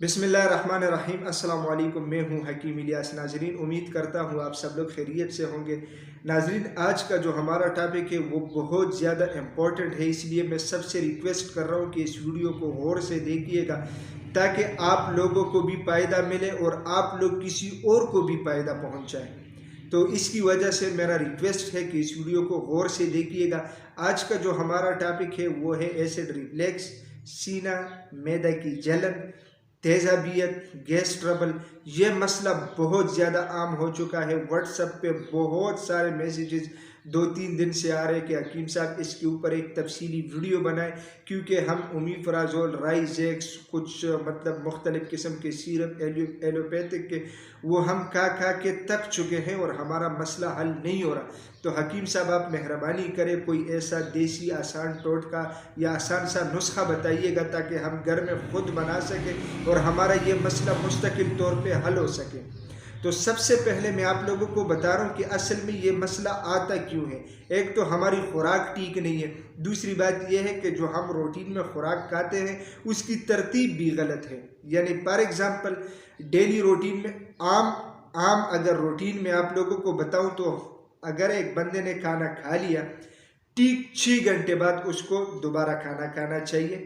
बिस्मिल्लाहिर्रहमानिर्रहीम। अस्सलाम वालेकुम। मैं हूं हकीम इलियास। नाजरीन, उम्मीद करता हूं आप सब लोग खैरियत से होंगे। नाजरीन, आज का जो हमारा टॉपिक है वो बहुत ज़्यादा इम्पोर्टेंट है, इसलिए मैं सबसे रिक्वेस्ट कर रहा हूं कि इस वीडियो को गौर से देखिएगा ताकि आप लोगों को भी फ़ायदा मिले और आप लोग किसी और को भी फ़ायदा पहुंचाएं। तो इसकी वजह से मेरा रिक्वेस्ट है कि इस वीडियो को गौर से देखिएगा। आज का जो हमारा टॉपिक है वो है एसिड रिफ्लेक्स, सीना, मैदा की जलन, तेज़ाबियत, गैस ट्रबल। ये मसला बहुत ज़्यादा आम हो चुका है। व्हाट्सएप पे बहुत सारे मैसेजेस 2-3 दिन से आ रहे हैं कि हकीम साहब इसके ऊपर एक तफसीली वीडियो बनाए, क्योंकि हम ओमिप्राज़ोल, राइजेक्स, कुछ मतलब मुख्तलिफ़ किस्म के सीरप एलोपैथिक के वो हम खा के थक चुके हैं और हमारा मसला हल नहीं हो रहा। तो हकीम साहब आप मेहरबानी करें, कोई ऐसा देसी आसान टोटका या आसान सा नुस्खा बताइएगा ताकि हम घर में खुद बना सकें और हमारा ये मसला मुस्तकिल तौर पे हल हो सके। तो सबसे पहले मैं आप लोगों को बता रहा हूँ कि असल में ये मसला आता क्यों है। एक तो हमारी खुराक ठीक नहीं है, दूसरी बात यह है कि जो हम रूटीन में खुराक खाते हैं उसकी तरतीब भी गलत है। यानी फॉर एग्ज़ाम्पल डेली रूटीन में आम आम अगर रूटीन में आप लोगों को बताऊँ तो अगर एक बंदे ने खाना खा लिया, ठीक 6 घंटे बाद उसको दोबारा खाना खाना चाहिए।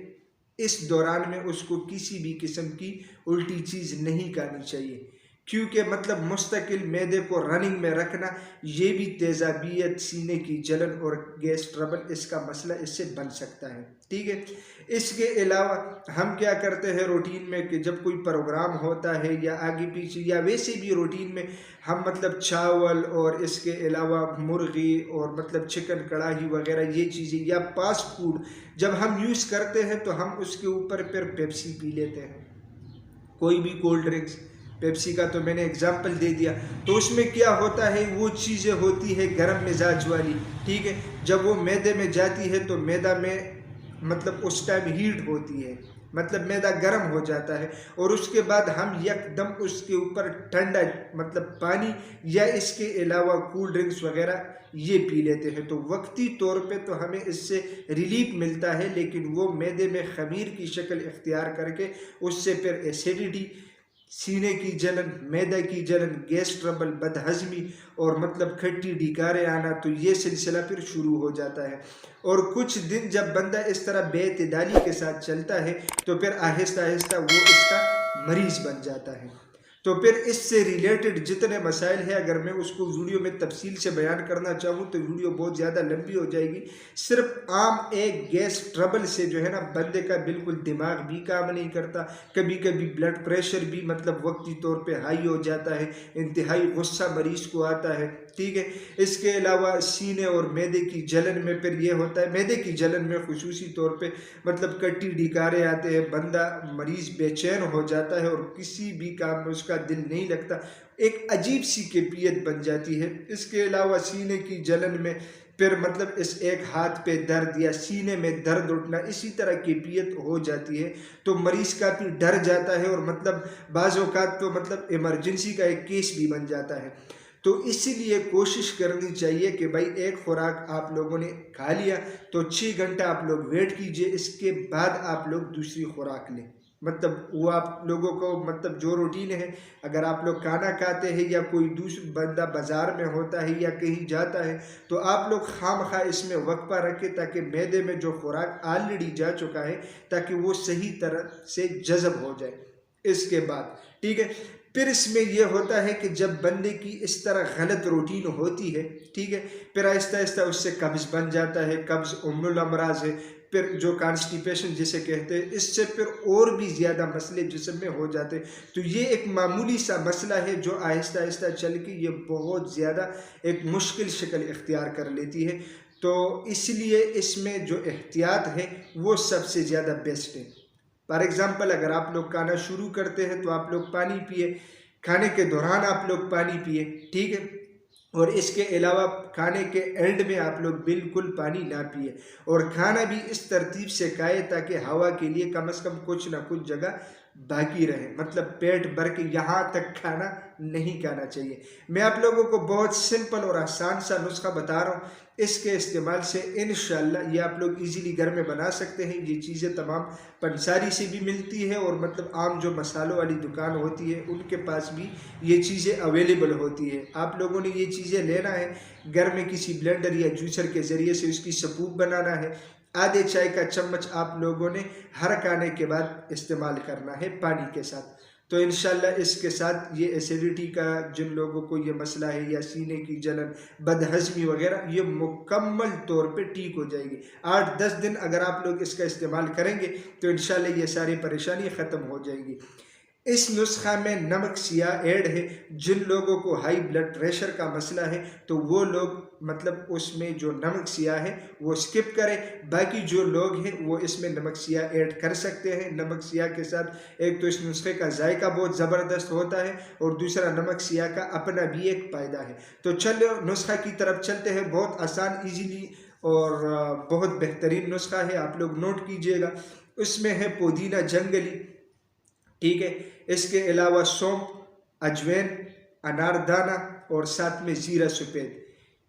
इस दौरान में उसको किसी भी किस्म की उल्टी चीज़ नहीं खानी चाहिए, क्योंकि मतलब मुस्तकिल मैदे को रनिंग में रखना ये भी तेज़ाबियत, सीने की जलन और गैस ट्रबल इसका मसला इससे बन सकता है। ठीक है। इसके अलावा हम क्या करते हैं रूटीन में कि जब कोई प्रोग्राम होता है या आगे पीछे या वैसे भी रूटीन में हम मतलब चावल और इसके अलावा मुर्गी और मतलब चिकन कढ़ाई वगैरह ये चीज़ें या फास्ट फूड जब हम यूज़ करते हैं तो हम उसके ऊपर फिर पेप्सी पी लेते हैं, कोई भी कोल्ड ड्रिंक्स। पेप्सी का तो मैंने एग्जाम्पल दे दिया। तो उसमें क्या होता है, वो चीज़ें होती है गर्म मिजाज वाली। ठीक है। जब वो मैदे में जाती है तो मैदा में मतलब उस टाइम हीट होती है, मतलब मैदा गर्म हो जाता है और उसके बाद हम यकदम उसके ऊपर ठंडा मतलब पानी या इसके अलावा कोल्ड ड्रिंक्स वगैरह ये पी लेते हैं। तो वक्ती तौर पे तो हमें इससे रिलीफ मिलता है, लेकिन वो मैदे में खमीर की शक्ल इख्तियार करके उससे फिर एसिडिटी, सीने की जलन, मैदा की जलन, गैस ट्रबल, बदहजमी और मतलब खट्टी डिकारे आना, तो ये सिलसिला फिर शुरू हो जाता है। और कुछ दिन जब बंदा इस तरह बेतदाली के साथ चलता है तो फिर आहिस्ता आहिस्ता वो इसका मरीज बन जाता है। तो फिर इससे रिलेटेड जितने मसाइल हैं अगर मैं उसको वीडियो में तफसील से बयान करना चाहूँ तो वीडियो बहुत ज़्यादा लंबी हो जाएगी। सिर्फ आम एक गैस ट्रबल से जो है ना बंदे का बिल्कुल दिमाग भी काम नहीं करता, कभी कभी ब्लड प्रेशर भी मतलब वक्ती तौर पे हाई हो जाता है, इंतहाई गुस्सा मरीज को आता है। ठीक है। इसके अलावा सीने और मैदे की जलन में फिर ये होता है, मैदे की जलन में खुसूसी तौर पे मतलब कट्टी डिकारे आते हैं, बंदा मरीज बेचैन हो जाता है और किसी भी काम में उसका दिल नहीं लगता, एक अजीब सी कैफियत बन जाती है। इसके अलावा सीने की जलन में फिर मतलब इस एक हाथ पे दर्द या सीने में दर्द उठना, इसी तरह कैफियत हो जाती है। तो मरीज काफ़ी डर जाता है और मतलब बाज़ औक़ात तो मतलब इमरजेंसी का एक केस भी बन जाता है। तो इसीलिए कोशिश करनी चाहिए कि भाई एक खुराक आप लोगों ने खा लिया तो 6 घंटा आप लोग वेट कीजिए, इसके बाद आप लोग दूसरी खुराक लें। मतलब वो आप लोगों को मतलब जो रूटीन है, अगर आप लोग खाना खाते हैं या कोई दूसरा बंदा बाज़ार में होता है या कहीं जाता है तो आप लोग खामखा इसमें वक्फा रखें ताकि मैदे में जो खुराक ऑलरेडी जा चुका है ताकि वो सही तरह से जज़ब हो जाए। इसके बाद ठीक है, फिर इसमें यह होता है कि जब बंदे की इस तरह गलत रूटीन होती है, ठीक है, फिर आहिस्ता आहिस्ता उससे कब्ज़ बन जाता है। कब्ज़ उम्मुल अमराज है। फिर जो कॉन्स्टिपेशन जिसे कहते हैं, इससे फिर और भी ज़्यादा मसले जिस्म में हो जाते हैं। तो ये एक मामूली सा मसला है जो आहिस्ता आहिस्ता चल के ये बहुत ज़्यादा एक मुश्किल शक्ल इख्तियार कर लेती है। तो इसलिए इसमें जो एहतियात है वो सबसे ज़्यादा बेस्ट है। फॉर एग्ज़ाम्पल अगर आप लोग खाना शुरू करते हैं तो आप लोग पानी पिए, खाने के दौरान आप लोग पानी पिए। ठीक है। और इसके अलावा खाने के एंड में आप लोग बिल्कुल पानी ना पिए और खाना भी इस तरतीब से खाए ताकि हवा के लिए कम से कम कुछ ना कुछ जगह बाकी रहे, मतलब पेट भर के यहाँ तक खाना नहीं खाना चाहिए। मैं आप लोगों को बहुत सिंपल और आसान सा नुस्खा बता रहा हूँ, इसके इस्तेमाल से इंशाल्लाह ये आप लोग इजीली घर में बना सकते हैं। ये चीज़ें तमाम पंसारी से भी मिलती है और मतलब आम जो मसालों वाली दुकान होती है उनके पास भी ये चीज़ें अवेलेबल होती है। आप लोगों ने ये चीज़ें लेना है, घर में किसी ब्लेंडर या जूसर के ज़रिए से उसकी सपूप बनाना है। आधे चाय का चम्मच आप लोगों ने हर खाने के बाद इस्तेमाल करना है पानी के साथ। तो इंशाल्लाह इसके साथ ये एसिडिटी का जिन लोगों को ये मसला है या सीने की जलन, बदहज़मी वगैरह, ये मुकम्मल तौर पे ठीक हो जाएगी। 8-10 दिन अगर आप लोग इसका इस्तेमाल करेंगे तो इंशाल्लाह ये सारी परेशानी ख़त्म हो जाएगी। इस नुस्खा में नमक सियाह ऐड है। जिन लोगों को हाई ब्लड प्रेशर का मसला है तो वो लोग मतलब उसमें जो नमक सियाह है वो स्किप करें। बाकी जो लोग हैं वो इसमें नमक सियाह ऐड कर सकते हैं। नमक सियाह के साथ एक तो इस नुस्खे का जायका बहुत ज़बरदस्त होता है और दूसरा नमक सियाह का अपना भी एक फ़ायदा है। तो चलो नुस्खा की तरफ चलते हैं। बहुत आसान, इजीली और बहुत बेहतरीन नुस्खा है, आप लोग नोट कीजिएगा। उसमें है पुदीना जंगली, ठीक है। इसके अलावा सौंफ, अजवैन, अनारदाना और साथ में ज़ीरा सफ़ेद।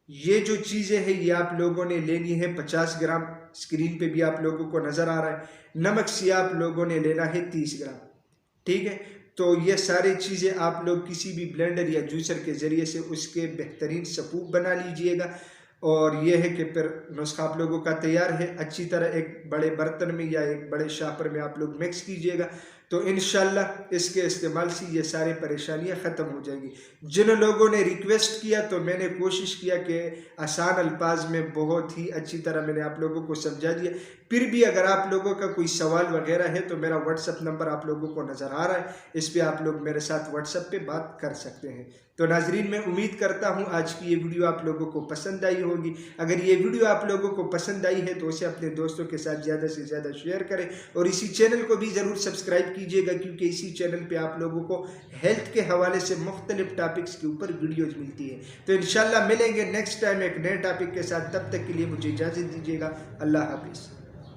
ये जो चीज़ें हैं ये आप लोगों ने लेनी है 50 ग्राम। स्क्रीन पे भी आप लोगों को नज़र आ रहा है। नमक सियाह आप लोगों ने लेना है 30 ग्राम, ठीक है। तो ये सारी चीज़ें आप लोग किसी भी ब्लेंडर या जूसर के ज़रिए से उसके बेहतरीन सपूप बना लीजिएगा। और ये है कि फिर नुस्खा आप लोगों का तैयार है। अच्छी तरह एक बड़े बर्तन में या एक बड़े शापर में आप लोग मिक्स कीजिएगा तो इंशाल्लाह इसके इस्तेमाल से ये सारी परेशानियां ख़त्म हो जाएंगी। जिन लोगों ने रिक्वेस्ट किया तो मैंने कोशिश किया कि आसान अल्फाज में बहुत ही अच्छी तरह मैंने आप लोगों को समझा दिया। फिर भी अगर आप लोगों का कोई सवाल वगैरह है तो मेरा व्हाट्सअप नंबर आप लोगों को नज़र आ रहा है, इस पर आप लोग मेरे साथ व्हाट्सअप पे बात कर सकते हैं। तो नाजरीन, मैं उम्मीद करता हूँ आज की ये वीडियो आप लोगों को पसंद आई होगी। अगर ये वीडियो आप लोगों को पसंद आई है तो उसे अपने दोस्तों के साथ ज़्यादा से ज़्यादा शेयर करें और इसी चैनल को भी ज़रूर सब्सक्राइब कीजिएगा, क्योंकि इसी चैनल पे आप लोगों को हेल्थ के हवाले से मुख्तलिफ टॉपिक्स के ऊपर वीडियोज़ मिलती है। तो इंशाल्लाह मिलेंगे नेक्स्ट टाइम एक नए टॉपिक के साथ। तब तक के लिए मुझे इजाज़त दीजिएगा। अल्लाह हाफिज़।